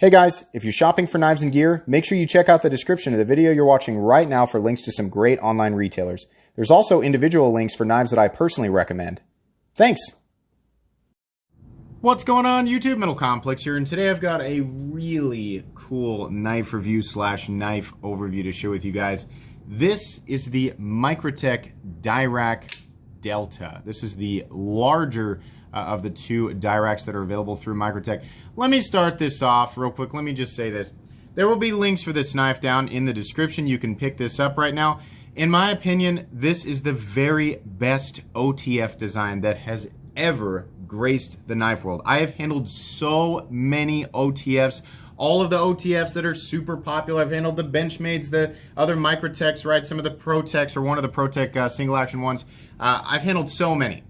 Hey guys, if you're shopping for knives and gear, make sure you check out the description of the video you're watching right now for links to some great online retailers. There's also individual links for knives that I personally recommend. Thanks! What's going on YouTube? Metal Complex here, and today I've got a really cool knife review slash knife overview to share with you guys. This is the Microtech Dirac Delta. This is the larger of the two Diracs that are available through Microtech. Let me start this off real quick. Let me just say this. There will be links for this knife down in the description. You can pick this up right now. In my opinion, this is the very best OTF design that has ever graced the knife world. I have handled so many OTFs. All of the OTFs that are super popular. I've handled the Benchmades, the other Microtechs, right? Some of the Protechs, or one of the Protech single action ones. I've handled so many.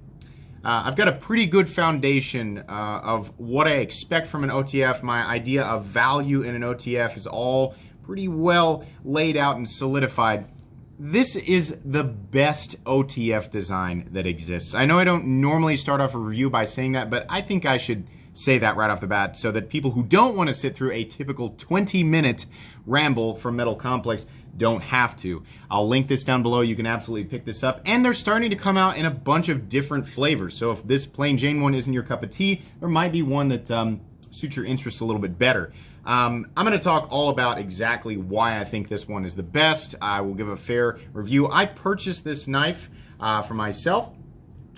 I've got a pretty good foundation of what I expect from an OTF. My idea of value in an OTF is all pretty well laid out and solidified. This is the best OTF design that exists. I know I don't normally start off a review by saying that, but I think I should say that right off the bat so that people who don't want to sit through a typical 20-minute ramble from Metal Complex don't have to. I'll link this down below. You can absolutely pick this up. And they're starting to come out in a bunch of different flavors. So if this plain Jane one isn't your cup of tea, there might be one that suits your interests a little bit better. I'm going to talk all about exactly why I think this one is the best. I will give a fair review. I purchased this knife for myself,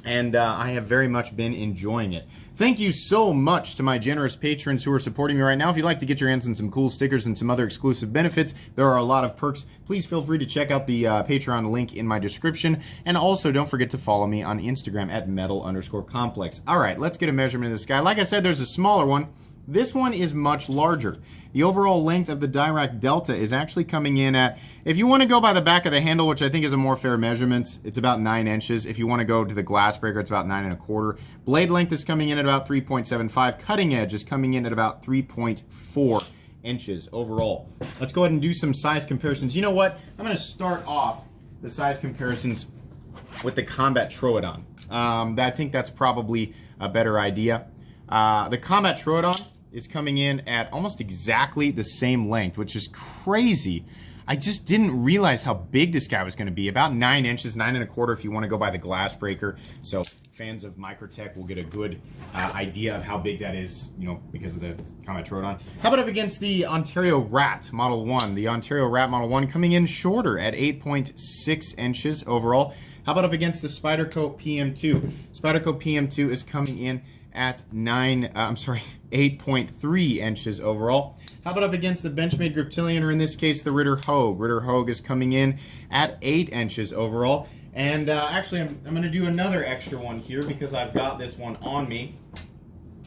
and I have very much been enjoying it. Thank you so much to my generous patrons who are supporting me right now. If you'd like to get your hands on some cool stickers and some other exclusive benefits, there are a lot of perks. Please feel free to check out the Patreon link in my description. And also, don't forget to follow me on Instagram at metal_complex. All right, let's get a measurement of this guy. Like I said, there's a smaller one. This one is much larger. The overall length of the Dirac Delta is actually coming in at, if you want to go by the back of the handle, which I think is a more fair measurement, it's about 9 inches. If you want to go to the glass breaker, it's about 9 1/4. Blade length is coming in at about 3.75. Cutting edge is coming in at about 3.4 inches overall. Let's go ahead and do some size comparisons. You know what? I'm going to start off the size comparisons with the Combat Troodon. I think that's probably a better idea. The Combat Troodon is coming in at almost exactly the same length, which is crazy. I just didn't realize how big this guy was going to be. About 9 inches, 9 1/4 if you want to go by the glass breaker. So fans of Microtech will get a good idea of how big that is, you know, because of the Combat Troodon. How about up against the Ontario Rat Model 1? The Ontario Rat Model 1 coming in shorter at 8.6 inches overall. How about up against the Spyderco PM2? Spyderco PM2 is coming in at 8.3 inches overall. How about up against the Benchmade Griptilian, or in this case the Ritter Hogue? Ritter Hogue is coming in at 8 inches overall. And actually, I'm going to do another extra one here because I've got this one on me.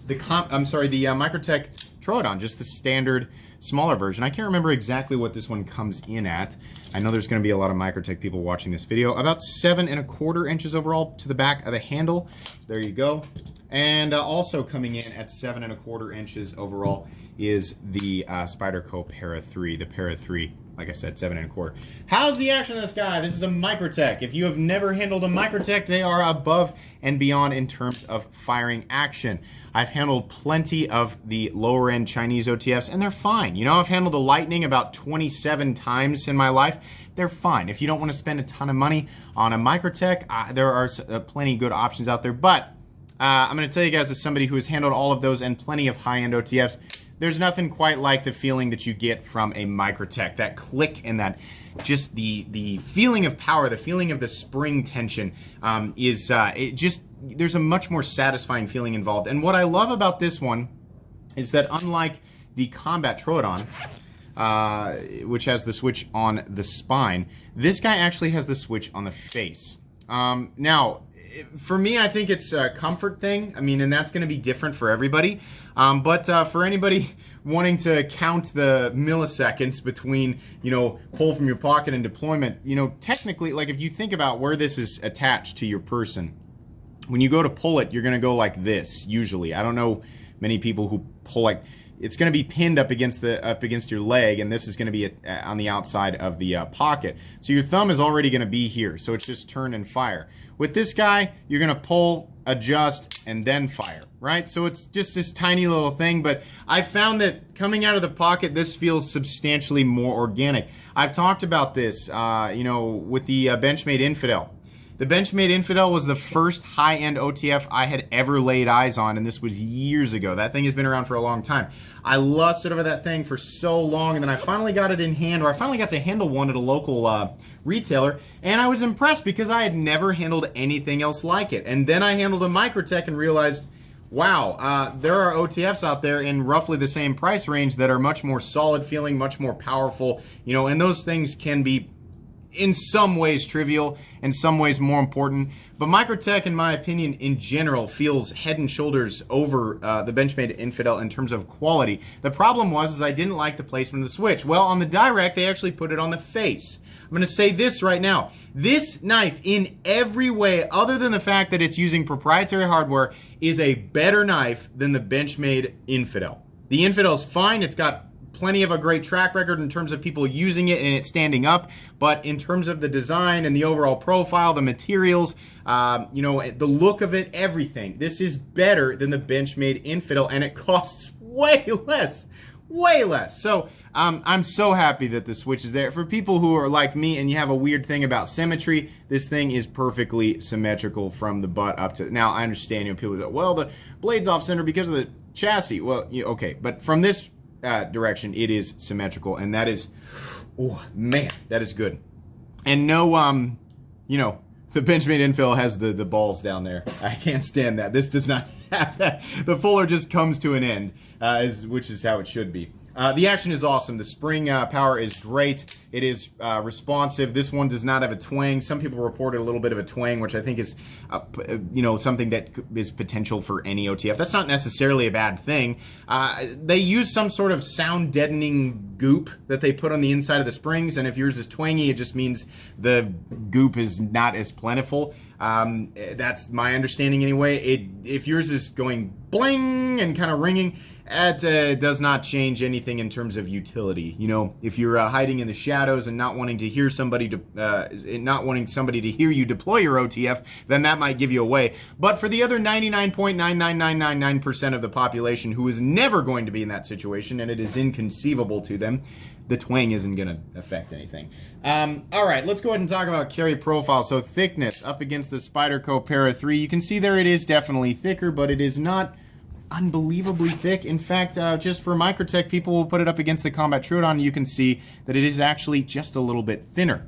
The Microtech Troodon, just the standard smaller version. I can't remember exactly what this one comes in at. I know there's going to be a lot of Microtech people watching this video. About 7 1/4 inches overall to the back of the handle. So there you go. And also coming in at 7 1/4 inches overall is the Spyderco Para 3. The Para 3, like I said, 7 1/4. How's the action of this guy? This is a Microtech. If you have never handled a Microtech, they are above and beyond in terms of firing action. I've handled plenty of the lower end Chinese OTFs, and they're fine. You know, I've handled the Lightning about 27 times in my life. They're fine. If you don't want to spend a ton of money on a Microtech, there are plenty good options out there. But I'm going to tell you guys, as somebody who has handled all of those and plenty of high-end OTFs, there's nothing quite like the feeling that you get from a Microtech. That click and that just the feeling of power, the feeling of the spring tension there's a much more satisfying feeling involved. And what I love about this one is that unlike the Combat Troodon, which has the switch on the spine, this guy actually has the switch on the face. Now, for me, I think it's a comfort thing. I mean, and that's going to be different for everybody. But for anybody wanting to count the milliseconds between, you know, pull from your pocket and deployment, you know, technically, like if you think about where this is attached to your person, when you go to pull it, you're going to go like this, usually. I don't know many people who pull like, it's going to be pinned up against your leg, and this is going to be on the outside of the pocket. So your thumb is already going to be here, so it's just turn and fire. With this guy, you're going to pull, adjust, and then fire, right? So it's just this tiny little thing, but I found that coming out of the pocket, this feels substantially more organic. I've talked about this, you know, with the Benchmade Infidel. The Benchmade Infidel was the first high-end OTF I had ever laid eyes on, and this was years ago. That thing has been around for a long time. I lusted over that thing for so long, and then I finally got it in hand, or I finally got to handle one at a local retailer, and I was impressed because I had never handled anything else like it. And then I handled a Microtech and realized, wow, there are OTFs out there in roughly the same price range that are much more solid feeling, much more powerful, you know, and those things can be in some ways trivial, in some ways more important. But Microtech, in my opinion, in general, feels head and shoulders over the Benchmade Infidel in terms of quality. The problem was I didn't like the placement of the switch. Well, on the Dirac, they actually put it on the face. I'm going to say this right now. This knife, in every way, other than the fact that it's using proprietary hardware, is a better knife than the Benchmade Infidel. The Infidel's fine. It's got plenty of a great track record in terms of people using it and it standing up, but in terms of the design and the overall profile, the materials, you know, the look of it, everything, this is better than the Benchmade Infidel, and it costs way less, way less. So I'm so happy that the switch is there. For people who are like me and you have a weird thing about symmetry, this thing is perfectly symmetrical from the butt up to, now I understand, you know, people go, well, the blade's off center because of the chassis. Well, okay, but from this direction, it is symmetrical, and that is, oh man, that is good. And no, you know, the Benchmade Infidel has the balls down there. I can't stand that. This does not have that. The fuller just comes to an end, which is how it should be. The action is awesome. The spring power is great. It is responsive. This one does not have a twang. Some people reported a little bit of a twang, which I think is, you know, something that is potential for any OTF. That's not necessarily a bad thing. They use some sort of sound deadening goop that they put on the inside of the springs, and if yours is twangy, it just means the goop is not as plentiful. That's my understanding anyway. If yours is going bling and kind of ringing, it does not change anything in terms of utility. You know, if you're hiding in the shadows and not wanting to hear somebody to hear you deploy your OTF, then that might give you away. But for the other 99.99999% of the population who is never going to be in that situation, and it is inconceivable to them, the twang isn't going to affect anything. All right, let's go ahead and talk about carry profile. So thickness up against the Spyderco Para 3. You can see there it is definitely thicker, but it is not unbelievably thick. In fact, just for Microtech, people will put it up against the Combat Troodon. You can see that it is actually just a little bit thinner.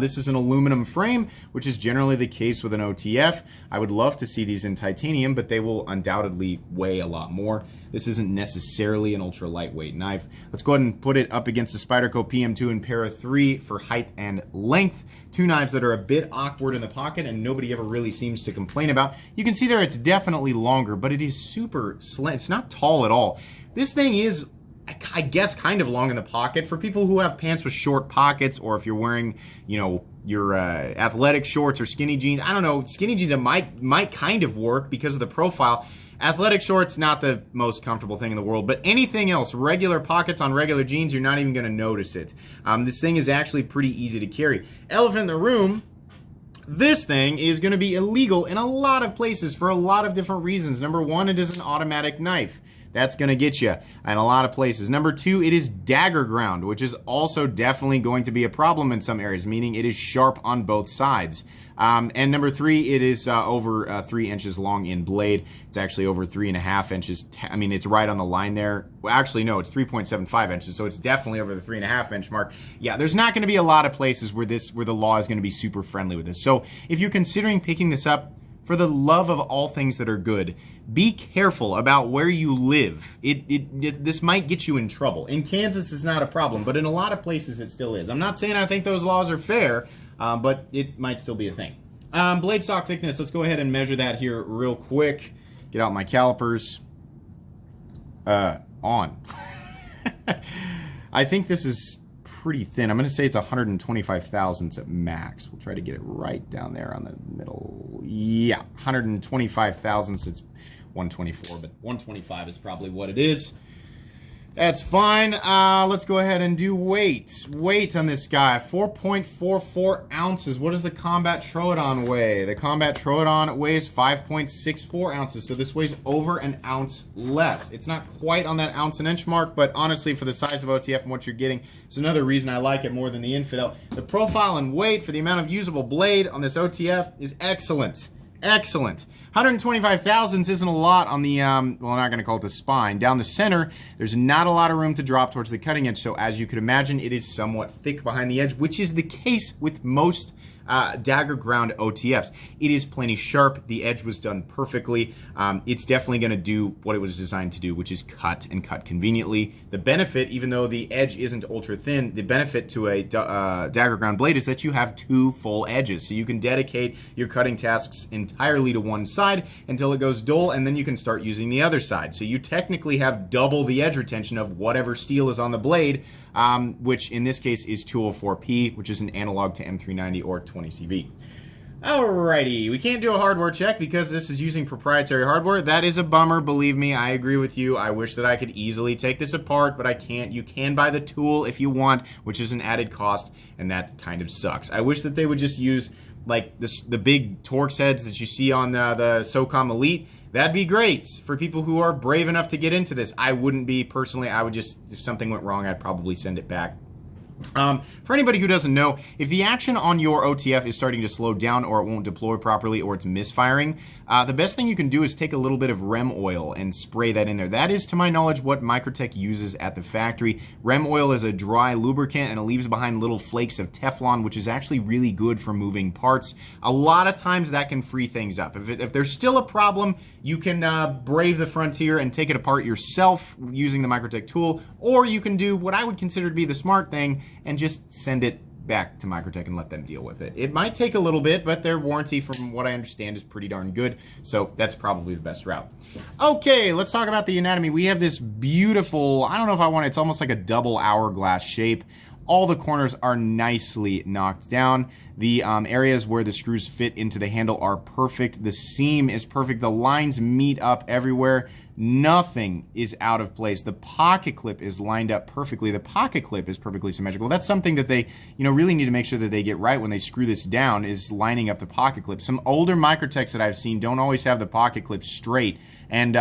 This is an aluminum frame, which is generally the case with an OTF. I would love to see these in titanium, but they will undoubtedly weigh a lot more. This isn't necessarily an ultra lightweight knife. Let's go ahead and put it up against the Spyderco PM2 and Para 3 for height and length. Two knives that are a bit awkward in the pocket and nobody ever really seems to complain about. You can see there it's definitely longer, but it is super slant. It's not tall at all. This thing is, I guess, kind of long in the pocket. For people who have pants with short pockets, or if you're wearing, you know, your athletic shorts or skinny jeans, I don't know, skinny jeans that might kind of work because of the profile. Athletic shorts, not the most comfortable thing in the world, but anything else, regular pockets on regular jeans, you're not even going to notice it. This thing is actually pretty easy to carry. Elephant in the room, this thing is going to be illegal in a lot of places for a lot of different reasons. Number one, it is an automatic knife. That's going to get you in a lot of places. Number two, it is dagger ground, which is also definitely going to be a problem in some areas, meaning it is sharp on both sides. And number three, it is over 3 inches long in blade. It's actually over 3.5 inches. I mean, it's right on the line there. Well, actually, no, it's 3.75 inches, so it's definitely over the 3.5 inch mark. Yeah, there's not going to be a lot of places where the law is going to be super friendly with this. So if you're considering picking this up, for the love of all things that are good, be careful about where you live. This might get you in trouble. In Kansas, it's not a problem, but in a lot of places, it still is. I'm not saying I think those laws are fair, but it might still be a thing. Blade stock thickness, let's go ahead and measure that here real quick. Get out my calipers. On. I think this is pretty thin. I'm going to say it's 125 thousandths at max. We'll try to get it right down there on the middle. Yeah, 125 thousandths. It's 124, but 125 is probably what it is. That's fine. Let's go ahead and do weight. Weight on this guy, 4.44 ounces. What does the Combat Troodon weigh? The Combat Troodon weighs 5.64 ounces, so this weighs over an ounce less. It's not quite on that ounce and inch mark, but honestly, for the size of OTF and what you're getting, it's another reason I like it more than the Infidel. The profile and weight for the amount of usable blade on this OTF is excellent. Excellent. 125 thousandths isn't a lot on the, well, I'm not going to call it the spine. Down the center, there's not a lot of room to drop towards the cutting edge, so as you could imagine, it is somewhat thick behind the edge, which is the case with most dagger ground OTFs. It is plenty sharp. The edge was done perfectly. It's definitely going to do what it was designed to do, which is cut and cut conveniently. The benefit, even though the edge isn't ultra thin, the benefit to a dagger ground blade is that you have two full edges. So you can dedicate your cutting tasks entirely to one side until it goes dull, and then you can start using the other side. So you technically have double the edge retention of whatever steel is on the blade, which in this case is 204p, which is an analog to M390 or 20CV. Alrighty, we can't do a hardware check because this is using proprietary hardware. That is a bummer, believe me, I agree with you. I wish that I could easily take this apart, but I can't. You can buy the tool if you want, which is an added cost, and that kind of sucks. I wish that they would just use like the big Torx heads that you see on the SOCOM Elite. That'd be great for people who are brave enough to get into this. I wouldn't be personally. I would just, if something went wrong, I'd probably send it back. For anybody who doesn't know, if the action on your OTF is starting to slow down or it won't deploy properly or it's misfiring, the best thing you can do is take a little bit of REM oil and spray that in there. That is, to my knowledge, what Microtech uses at the factory. REM oil is a dry lubricant and it leaves behind little flakes of Teflon, which is actually really good for moving parts. A lot of times that can free things up. If there's still a problem, you can brave the frontier and take it apart yourself using the Microtech tool, or you can do what I would consider to be the smart thing and just send it back to Microtech and let them deal with it. It might take a little bit, but their warranty, from what I understand, is pretty darn good, so that's probably the best route. Okay, let's talk about the anatomy. We have this beautiful, I don't know if I want it, it's almost like a double hourglass shape. All the corners are nicely knocked down. The areas where the screws fit into the handle are perfect. The seam is perfect. The lines meet up everywhere. Nothing is out of place. The pocket clip is lined up perfectly. The pocket clip is perfectly symmetrical. That's something that they, really need to make sure that they get right when they screw this down, is lining up the pocket clip. Some older Microtechs that I've seen don't always have the pocket clip straight. And,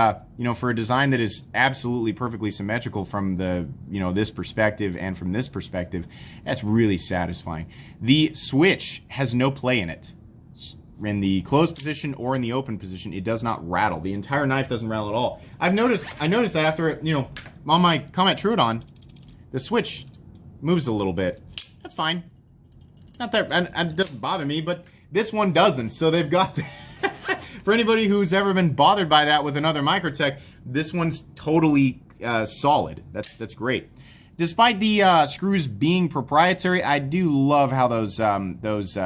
for a design that is absolutely perfectly symmetrical from the, this perspective and from this perspective, that's really satisfying. The switch has no play in it. In the closed position or in the open position, it does not rattle. The entire knife doesn't rattle at all. I noticed that after, on my Combat Troodon, the switch moves a little bit. That's fine. Not that, and it doesn't bother me, but this one doesn't. So they've got for anybody who's ever been bothered by that with another Microtech, this one's totally solid. That's great. Despite the screws being proprietary, I do love how those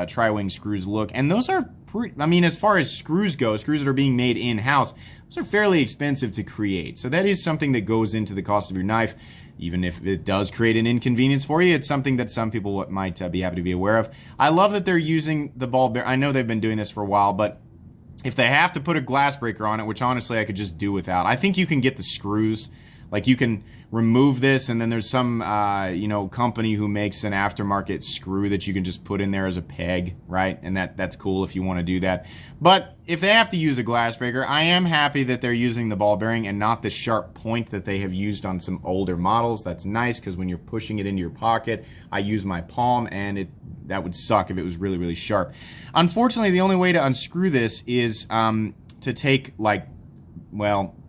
tri-wing screws look, and those are pretty, as far as screws go, screws that are being made in-house, those are fairly expensive to create. So that is something that goes into the cost of your knife. Even if it does create an inconvenience for you, it's something that some people might be happy to be aware of. I love that they're using the ball bearing. I know they've been doing this for a while, but if they have to put a glass breaker on it, which honestly I could just do without, I think you can get the screws. Like, you can remove this, and then there's some, company who makes an aftermarket screw that you can just put in there as a peg, right? And that's cool if you want to do that. But if they have to use a glass breaker, I am happy that they're using the ball bearing and not the sharp point that they have used on some older models. That's nice, because when you're pushing it into your pocket, I use my palm, and that would suck if it was really, really sharp. Unfortunately, the only way to unscrew this is to take,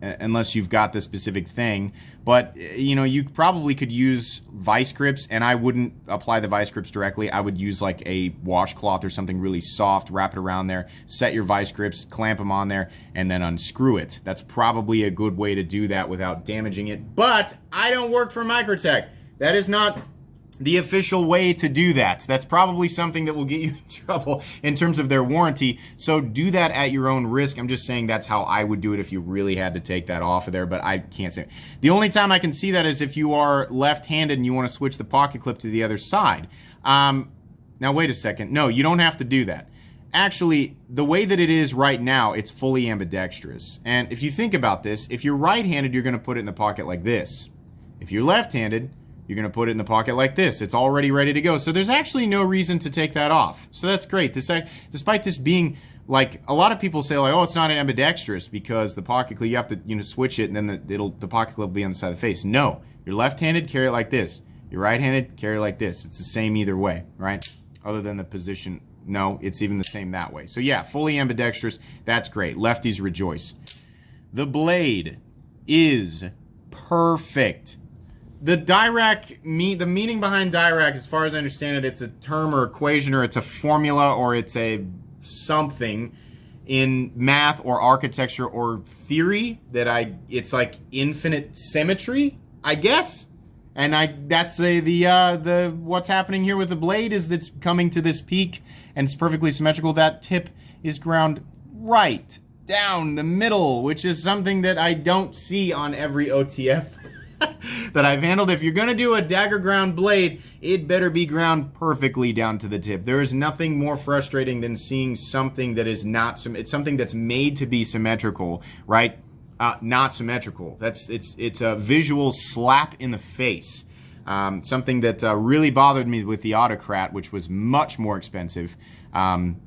unless you've got the specific thing, but you probably could use vice grips, and I wouldn't apply the vice grips directly. I would use like a washcloth or something really soft, wrap it around there, set your vice grips, clamp them on there, and then unscrew it. That's probably a good way to do that without damaging it, but I don't work for Microtech. That is not the official way to do that. That's probably something that will get you in trouble in terms of their warranty, so do that at your own risk. I'm just saying that's how I would do it if you really had to take that off of there, but I can't say it. The only time I can see that is if you are left-handed and you want to switch the pocket clip to the other side. Now wait a second. No, you don't have to do that. Actually, the way that it is right now, it's fully ambidextrous. And if you think about this, if you're right-handed, you're going to put it in the pocket like this. If you're left-handed, you're going to put it in the pocket like this. It's already ready to go. So there's actually no reason to take that off. So that's great. Despite this being like, a lot of people say like, oh, it's not ambidextrous because the pocket clip, you have to, you know, switch it and then the pocket clip will be on the side of the face. No, you're left-handed, carry it like this. You're right-handed, carry it like this. It's the same either way, right? Other than the position. No, it's even the same that way. So yeah, fully ambidextrous. That's great. Lefties rejoice. The blade is perfect. The Dirac, the meaning behind Dirac, as far as I understand it, it's a term or equation or it's a formula or it's a something in math or architecture or theory that it's like infinite symmetry, I guess. And that's the what's happening here with the blade is that's coming to this peak and it's perfectly symmetrical. That tip is ground right down the middle, which is something that I don't see on every OTF that I've handled. If you're gonna do a dagger ground blade, it better be ground perfectly down to the tip. There is nothing more frustrating than seeing something that is not, it's something that's made to be symmetrical, right? Not symmetrical. It's a visual slap in the face. Something that really bothered me with the Autocrat, which was much more expensive. And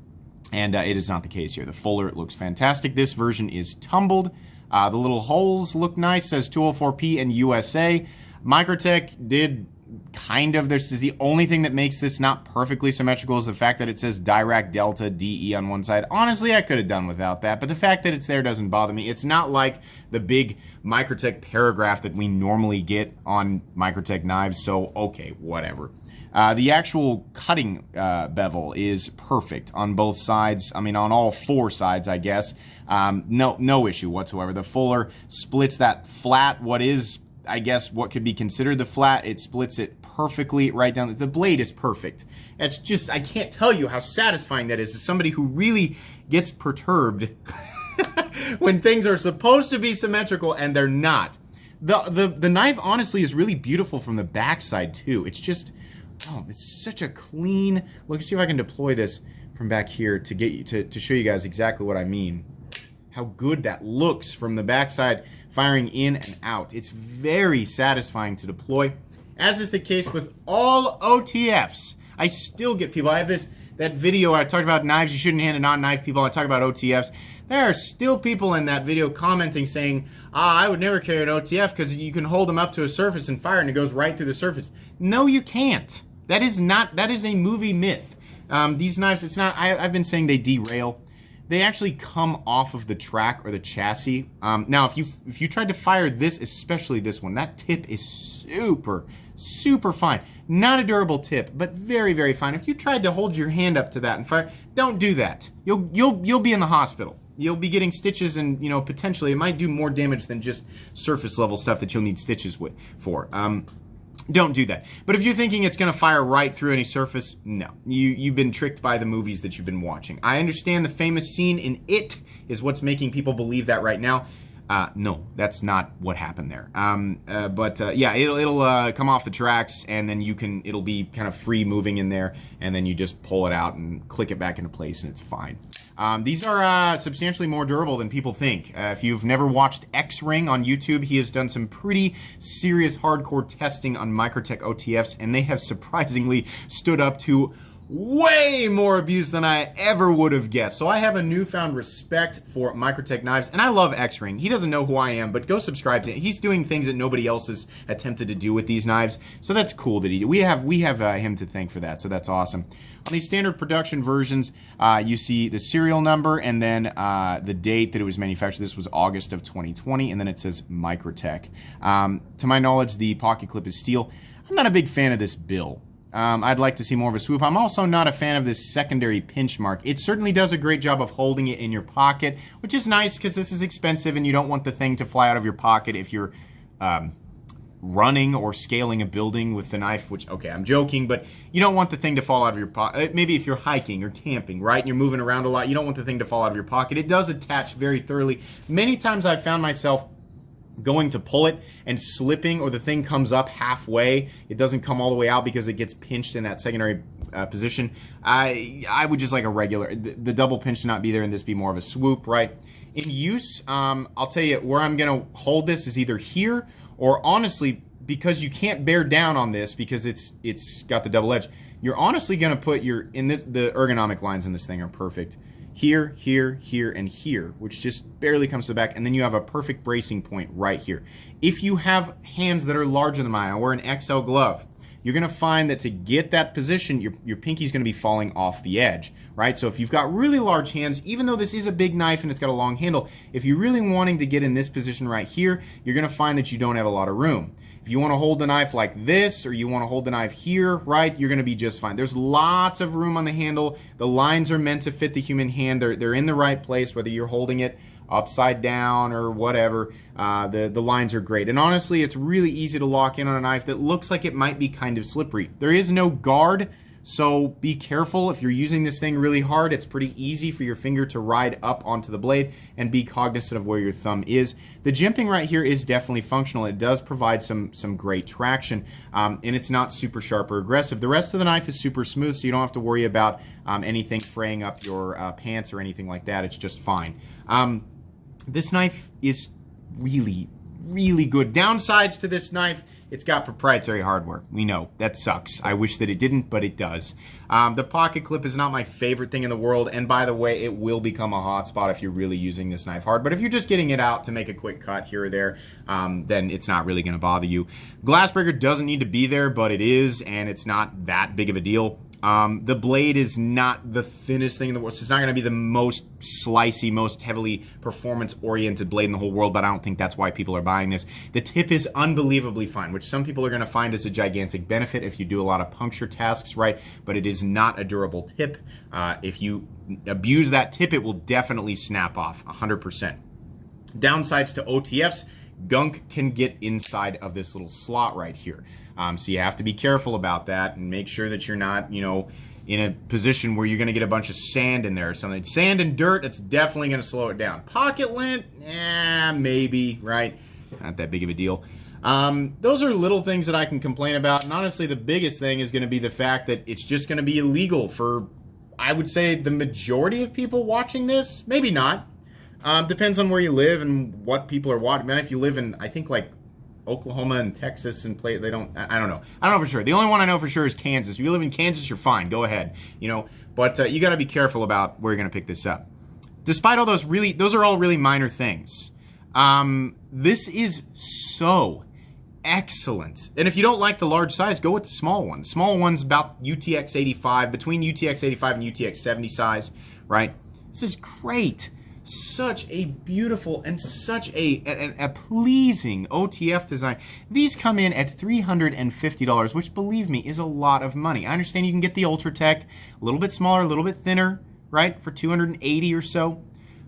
it is not the case here. The fuller, it looks fantastic. This version is tumbled. The little holes look nice, says 204p and USA. Microtech did kind of, this is the only thing that makes this not perfectly symmetrical is the fact that it says Dirac Delta DE on one side. Honestly, I could have done without that, but the fact that it's there doesn't bother me. It's not like the big Microtech paragraph that we normally get on Microtech knives, so okay, whatever. The actual cutting bevel is perfect on both sides. I mean, on all four sides, I guess. No issue whatsoever. The fuller splits that flat, what is, I guess, what could be considered the flat. It splits it perfectly right down. The blade is perfect. It's just, I can't tell you how satisfying that is as somebody who really gets perturbed when things are supposed to be symmetrical and they're not. The knife, honestly, is really beautiful from the backside, too. It's just, oh, it's such a clean, let's see if I can deploy this from back here to get you to show you guys exactly what I mean. How good that looks from the backside, firing in and out. It's very satisfying to deploy. As is the case with all OTFs. I still get people, I have that video where I talked about knives you shouldn't hand to non-knife people, I talk about OTFs. There are still people in that video commenting saying, I would never carry an OTF because you can hold them up to a surface and fire and it goes right through the surface. No, you can't. That is a movie myth. These knives, it's not, I've been saying they derail. They actually come off of the track or the chassis. Now, if you tried to fire this, especially this one, that tip is super, super fine. Not a durable tip, but very, very fine. If you tried to hold your hand up to that and fire, don't do that. You'll be in the hospital. You'll be getting stitches and, you know, potentially it might do more damage than just surface level stuff that you'll need stitches for. Don't do that. But if you're thinking it's going to fire right through any surface, no. You've been tricked by the movies that you've been watching. I understand the famous scene in It is what's making people believe that right now. No, that's not what happened there. Yeah, it'll come off the tracks and then it'll be kind of free moving in there and then you just pull it out and click it back into place and it's fine. These are substantially more durable than people think. If you've never watched X-Ring on YouTube, he has done some pretty serious hardcore testing on Microtech OTFs and they have surprisingly stood up to way more abuse than I ever would have guessed. So I have a newfound respect for Microtech knives, and I love X-Ring. He doesn't know who I am, but go subscribe to him. He's doing things that nobody else has attempted to do with these knives, so that's cool that we have him to thank for that, so that's awesome. On these standard production versions, you see the serial number and then the date that it was manufactured. This was August of 2020, and then it says Microtech. To my knowledge, the pocket clip is steel. I'm not a big fan of this bill. I'd like to see more of a swoop. I'm also not a fan of this secondary pinch mark. It certainly does a great job of holding it in your pocket, which is nice because this is expensive and you don't want the thing to fly out of your pocket if you're running or scaling a building with the knife, which, okay, I'm joking, but you don't want the thing to fall out of your pocket. Maybe if you're hiking or camping, right, and you're moving around a lot, you don't want the thing to fall out of your pocket. It does attach very thoroughly. Many times I've found myself going to pull it and slipping, or the thing comes up halfway. It doesn't come all the way out because it gets pinched in that secondary position. I would just like a regular, the double pinch to not be there and this be more of a swoop, right? In use, I'll tell you where I'm going to hold this is either here or honestly because you can't bear down on this because it's got the double edge, you're honestly going to put the ergonomic lines in this thing are perfect. Here, here, here, and here, which just barely comes to the back, and then you have a perfect bracing point right here. If you have hands that are larger than mine, I wear an XL glove, you're going to find that to get that position, your pinky's going to be falling off the edge, right? So if you've got really large hands, even though this is a big knife and it's got a long handle, if you're really wanting to get in this position right here, you're going to find that you don't have a lot of room. If you want to hold the knife like this, or you want to hold the knife here, right, you're going to be just fine. There's lots of room on the handle. The lines are meant to fit the human hand. They're in the right place, whether you're holding it upside down or whatever. The lines are great. And honestly, it's really easy to lock in on a knife that looks like it might be kind of slippery. There is no guard, so be careful. If you're using this thing really hard, it's pretty easy for your finger to ride up onto the blade, and be cognizant of where your thumb is. The jimping right here is definitely functional. It does provide some great traction, and it's not super sharp or aggressive. The rest of the knife is super smooth, so you don't have to worry about anything fraying up your pants or anything like that. It's just fine. This knife is really, really good. Downsides to this knife: it's got proprietary hardware. We know. That sucks. I wish that it didn't, but it does. The pocket clip is not my favorite thing in the world, and by the way, it will become a hotspot if you're really using this knife hard. But if you're just getting it out to make a quick cut here or there, then it's not really going to bother you. Glass breaker doesn't need to be there, but it is, and it's not that big of a deal. The blade is not the thinnest thing in the world, so it's not going to be the most slicey, most heavily performance-oriented blade in the whole world, but I don't think that's why people are buying this. The tip is unbelievably fine, which some people are going to find as a gigantic benefit if you do a lot of puncture tasks, right? But it is not a durable tip. If you abuse that tip, it will definitely snap off, 100%. Downsides to OTFs: gunk can get inside of this little slot right here. So you have to be careful about that and make sure that you're not, you know, in a position where you're going to get a bunch of sand in there or something. Sand and dirt, that's definitely going to slow it down. Pocket lint, maybe, right? Not that big of a deal. Those are little things that I can complain about. And honestly, the biggest thing is going to be the fact that it's just going to be illegal for, I would say, the majority of people watching this. Maybe not. Depends on where you live and what people are watching. Man, if you live in, I think, like Oklahoma and Texas and I don't know for sure. The only one I know for sure is Kansas. If you live in Kansas, you're fine. Go ahead, you know. But you got to be careful about where you're going to pick this up. Despite all those are all really minor things. This is so excellent. And if you don't like the large size, go with the small one. Small one's about UTX 85, between UTX 85 and UTX 70 size, right? This is great. Such a beautiful and such a pleasing OTF design. These come in at $350, which, believe me, is a lot of money. I understand you can get the Ultratech, a little bit smaller, a little bit thinner, right, for $280 or so.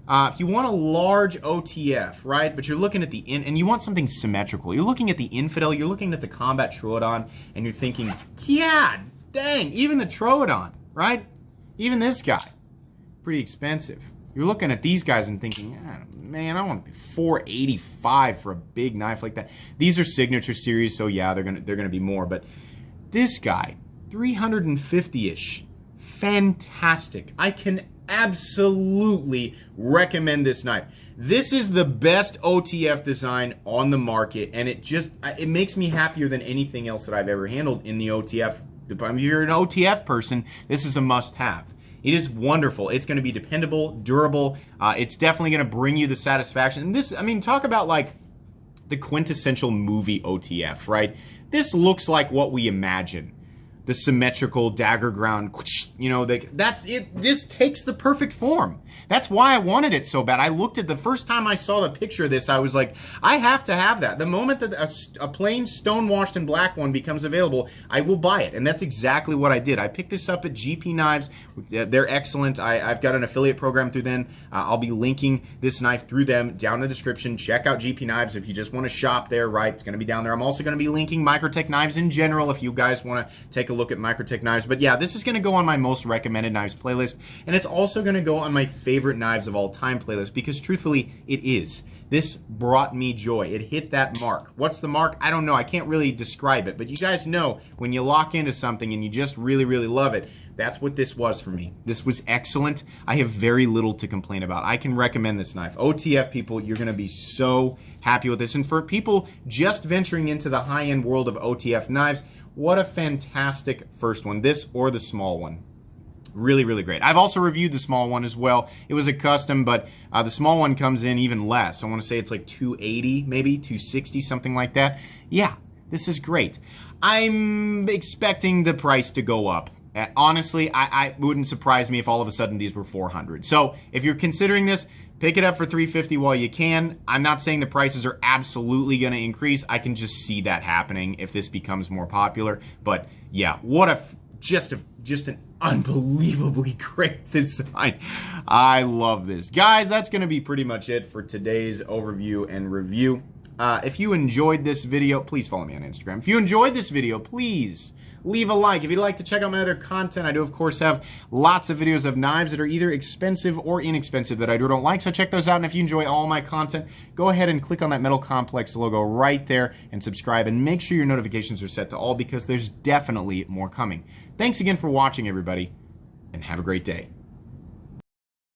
If you want a large OTF, right, but you're looking at and you want something symmetrical. You're looking at the Infidel, you're looking at the Combat Troodon, and you're thinking, yeah, dang, even the Troodon, right? Even this guy, pretty expensive. You're looking at these guys and thinking, man, I want to pay $485 for a big knife like that. These are signature series, so yeah, they're gonna be more. But this guy, $350-ish, fantastic. I can absolutely recommend this knife. This is the best OTF design on the market, and it makes me happier than anything else that I've ever handled in the OTF department. If you're an OTF person, this is a must-have. It is wonderful. It's going to be dependable, durable. It's definitely going to bring you the satisfaction. And this, I mean, talk about like the quintessential movie OTF, right? This looks like what we imagine. The symmetrical dagger ground, you know, that's it. This takes the perfect form. That's why I wanted it so bad. I looked at the first time I saw the picture of this, I was like, I have to have that. The moment that a plain stone-washed and black one becomes available, I will buy it. And that's exactly what I did. I picked this up at GP Knives. They're excellent. I've got an affiliate program through them. I'll be linking this knife through them down in the description. Check out GP Knives if you just want to shop there, right? It's going to be down there. I'm also going to be linking Microtech Knives in general if you guys want to take a look at Microtech Knives. But yeah, this is going to go on my most recommended knives playlist, and it's also going to go on my favorite knives of all time playlist, because truthfully, it is. This brought me joy. It hit that mark. What's the mark? I don't know. I can't really describe it, but you guys know when you lock into something and you just really, really love it, That's what this was for me. This was excellent. I have very little to complain about. I can recommend this knife. OTF people, you're gonna be so happy with this. And for people just venturing into the high-end world of OTF knives, what a fantastic first one. This or the small one. Really, really great. I've also reviewed the small one as well. It was a custom, but the small one comes in even less. I want to say it's like $280, maybe $260, something like that. Yeah, this is great. I'm expecting the price to go up. Honestly, I wouldn't surprise me if all of a sudden these were $400. So if you're considering this, pick it up for $350 while you can. I'm not saying the prices are absolutely going to increase. I can just see that happening if this becomes more popular. But yeah, what a just an unbelievably great design. I love this. Guys, that's going to be pretty much it for today's overview and review. If you enjoyed this video, please follow me on Instagram. If you enjoyed this video, please leave a like. If you'd like to check out my other content, I do, of course, have lots of videos of knives that are either expensive or inexpensive that I don't like, so check those out. And if you enjoy all my content, go ahead and click on that Metal Complex logo right there and subscribe, and make sure your notifications are set to all because there's definitely more coming. Thanks again for watching, everybody, and have a great day.